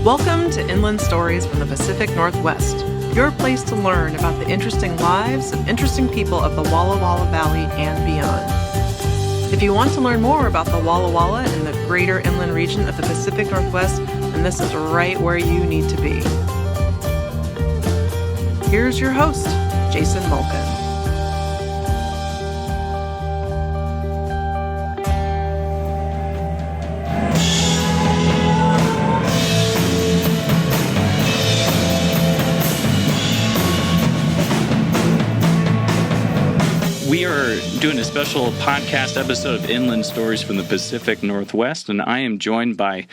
Welcome to Inland Stories from the Pacific Northwest, your place to learn about the interesting lives of interesting people of the Walla Walla Valley and beyond. If you want to learn more about the Walla Walla and the greater inland region of the Pacific Northwest, then this is right where you need to be. Here's your host, Jason Mulkin. We are doing a special podcast episode of Inland Stories from the Pacific Northwest, and I am joined by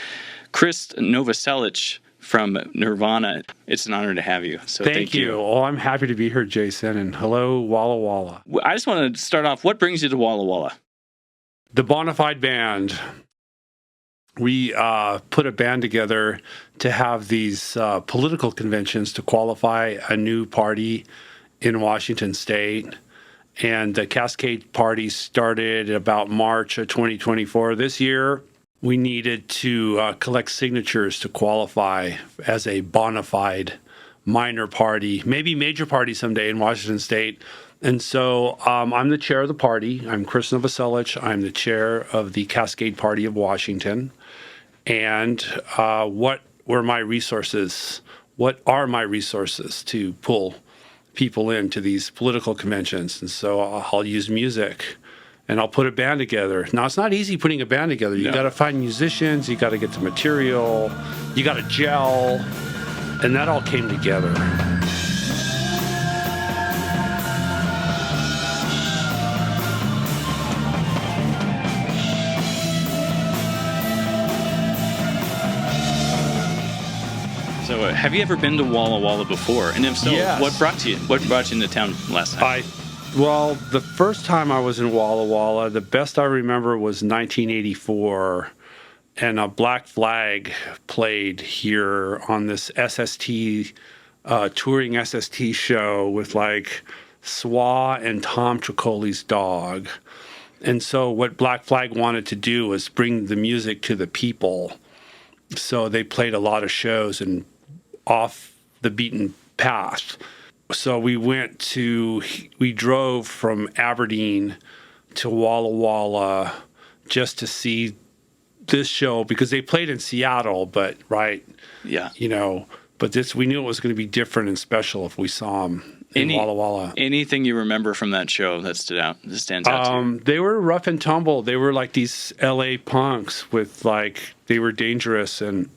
Krist Novoselic from Nirvana. It's an honor to have you. So thank you. Oh, I'm happy to be here, Jason, and hello, Walla Walla. I just want to start off, what brings you to Walla Walla? The Bonafide Band. We put a band together to have these political conventions to qualify a new party in Washington State. And the Cascade Party started about March of 2024. This year, we needed to collect signatures to qualify as a bona fide minor party, maybe major party someday in Washington State. And so I'm the chair of the party. I'm Krist Novoselic. I'm the chair of the Cascade Party of Washington. And what were my resources? What are my resources to pull people into these political conventions? And so I'll use music and I'll put a band together. Now, it's not easy putting a band together. You got to find musicians, you got to get the material, you got to gel, and that all came together. So have you ever been to Walla Walla before? And if so, Yes. What brought you into town last time? Well, the first time I was in Walla Walla, the best I remember was 1984, and a Black Flag played here on this SST, touring SST show with like Swa and Tom Tricoli's dog. And so what Black Flag wanted to do was bring the music to the people. So they played a lot of shows and off the beaten path. So we drove from Aberdeen to Walla Walla just to see this show because they played in Seattle, but we knew it was going to be different and special if we saw them in Walla Walla. Anything you remember from that show that stands out to you? They were rough and tumble. They were like these LA punks with they were dangerous and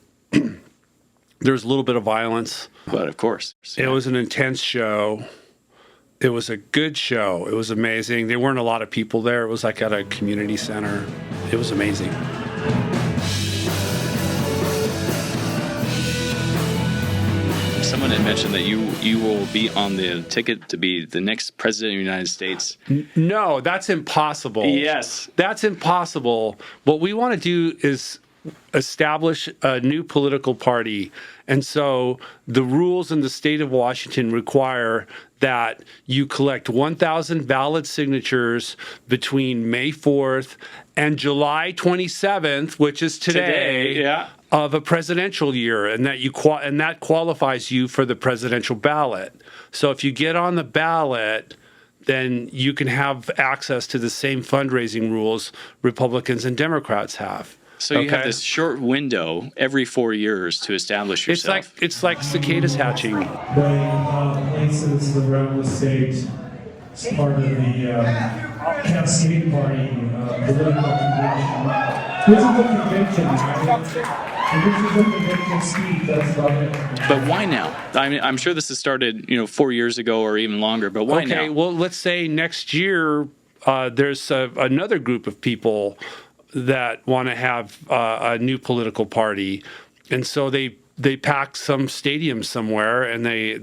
there was a little bit of violence. But of course. It was an intense show. It was a good show. It was amazing. There weren't a lot of people there. It was like at a community center. It was amazing. Someone had mentioned that you will be on the ticket to be the next president of the United States. No, that's impossible. Yes. That's impossible. What we want to do is establish a new political party. And so the rules in the state of Washington require that you collect 1,000 valid signatures between May 4th and July 27th, which is today of a presidential year, and that that qualifies you for the presidential ballot. So if you get on the ballot, then you can have access to the same fundraising rules Republicans and Democrats have. So you have this short window every 4 years to establish yourself. It's like cicadas hatching. Going places around the state as part of the Cascade Party political convention. This is a convention, right? And this is a convention speech. That's about it. But why now? I mean, I'm sure this has started, 4 years ago or even longer. But why now? Okay, well, let's say next year there's another group of people that want to have a new political party, and so they pack some stadium somewhere and they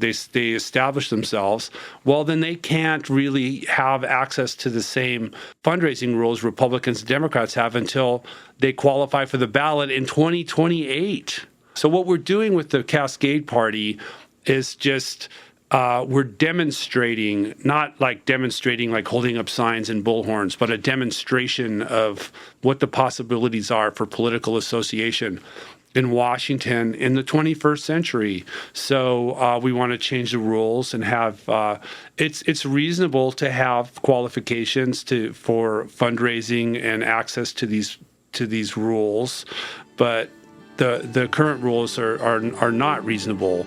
establish themselves. Well, then they can't really have access to the same fundraising rules Republicans and Democrats have until they qualify for the ballot in 2028. So what we're doing with the Cascade Party is just we're demonstrating, not like demonstrating like holding up signs and bullhorns, but a demonstration of what the possibilities are for political association. in Washington in the 21st century. So we want to change the rules and have it's reasonable to have qualifications for fundraising and access to these rules, but the current rules are not reasonable.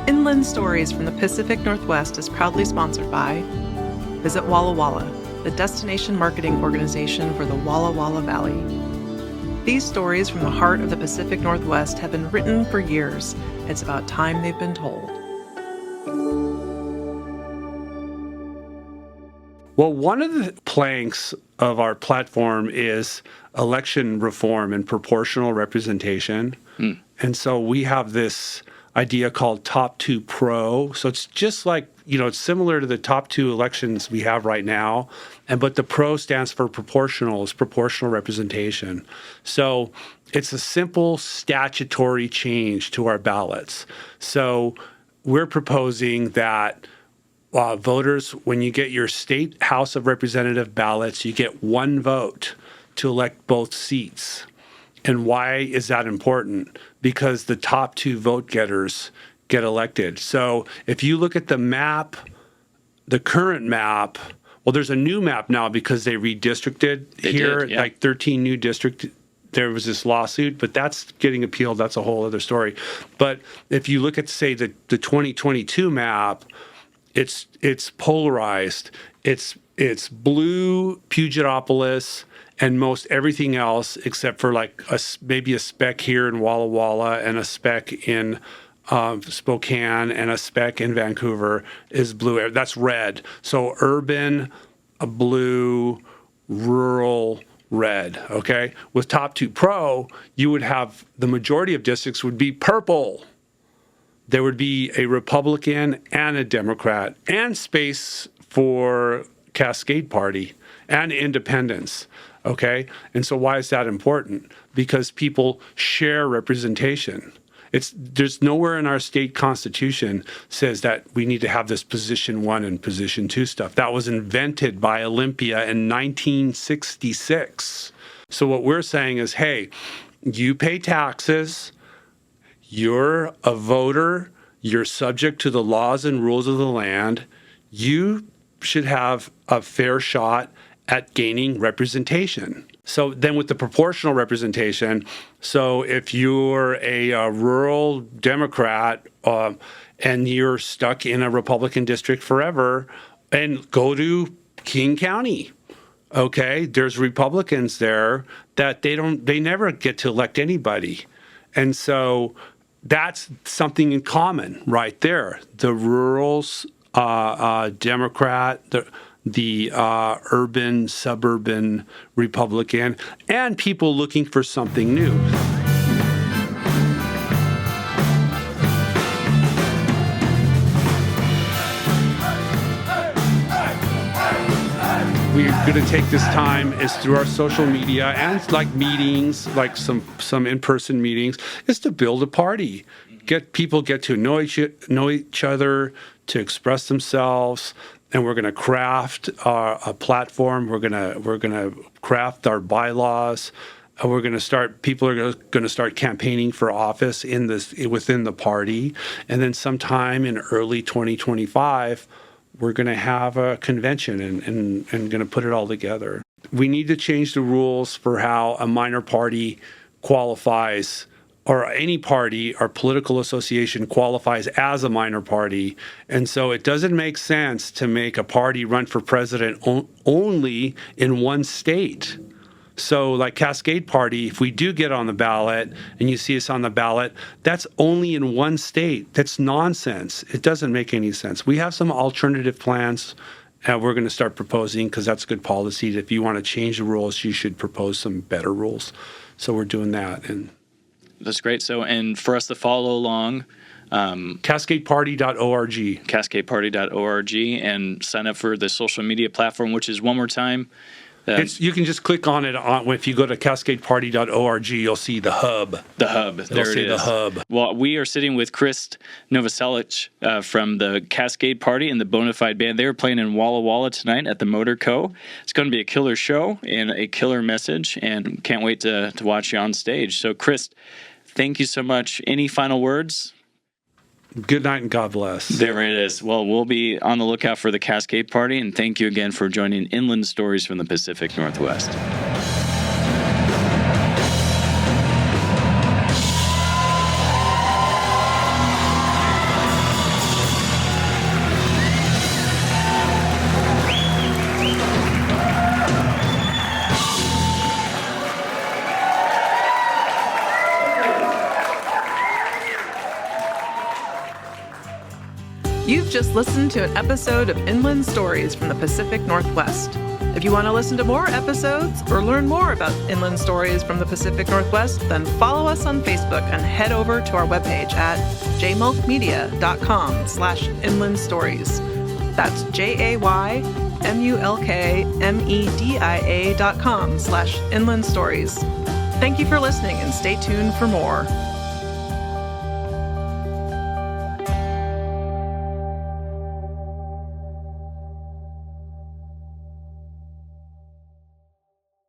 Inland Stories from the Pacific Northwest is proudly sponsored by Visit Walla Walla, the destination marketing organization for the Walla Walla Valley. These stories from the heart of the Pacific Northwest have been written for years. It's about time they've been told. Well, one of the planks of our platform is election reform and proportional representation. And so we have this idea called Top 2 Pro. So it's just like, it's similar to the top 2 elections we have right now. But the Pro stands for proportional representation. So it's a simple statutory change to our ballots. So we're proposing that voters, when you get your state House of Representative ballots, you get one vote to elect both seats. And why is that important? Because the top 2 vote getters get elected. So if you look at the map, the current map, well, there's a new map now because they redistricted like 13 new districts. There was this lawsuit, but that's getting appealed. That's a whole other story. But if you look at, say, the 2022 map, it's polarized. It's blue Pugetopolis and most everything else except for like maybe a speck here in Walla Walla and a speck in Spokane and a speck in Vancouver is blue. That's red. So urban, blue, rural, red. Okay. With Top 2 Pro, you would have the majority of districts would be purple. There would be a Republican and a Democrat and space for Cascade Party and independents. Okay. And so why is that important? Because people share representation. There's nowhere in our state constitution says that we need to have this position 1 and position 2 stuff. That was invented by Olympia in 1966. So what we're saying is, hey, you pay taxes, you're a voter, you're subject to the laws and rules of the land, you should have a fair shot at gaining representation. So then with the proportional representation, so if you're a rural Democrat and you're stuck in a Republican district forever, and go to King County, okay, there's Republicans there that they never get to elect anybody. And so that's something in common right there. The rurals, Democrat, the urban, suburban Republican, and people looking for something new. We're going to take this time is through our social media and like meetings, like some in-person meetings, is to build a party. Get to know each other, to express themselves. And we're going to craft a platform. We're going to craft our bylaws. We're going to start. People are going to start campaigning for office within the party, and then sometime in early 2025, we're going to have a convention and going to put it all together. We need to change the rules for how a minor party qualifies, or any party or political association qualifies as a minor party. And so it doesn't make sense to make a party run for president only in one state. So like Cascade Party, if we do get on the ballot and you see us on the ballot, that's only in one state. That's nonsense. It doesn't make any sense. We have some alternative plans we're going to start proposing because that's good policy. If you want to change the rules, you should propose some better rules. So we're doing that. And that's great. So, and for us to follow along, CascadeParty.org. CascadeParty.org, and sign up for the social media platform, which is one more time, You can just click on it. If you go to cascadeparty.org, you'll see the hub. The hub. There it is. The hub. Well, we are sitting with Krist Novoselic from the Cascade Party and the Bonafide Band. They were playing in Walla Walla tonight at the Motor Co. It's going to be a killer show and a killer message, and can't wait to watch you on stage. So, Krist, thank you so much. Any final words? Good night and God bless. There it is. Well, we'll be on the lookout for the Cascade Party, and thank you again for joining Inland Stories from the Pacific Northwest. You've just listened to an episode of Inland Stories from the Pacific Northwest. If you want to listen to more episodes or learn more about Inland Stories from the Pacific Northwest, then follow us on Facebook and head over to our webpage at jaymulkmedia.com/Inland Stories. That's JAYMULKMEDIA.com/Inland Stories. Thank you for listening and stay tuned for more.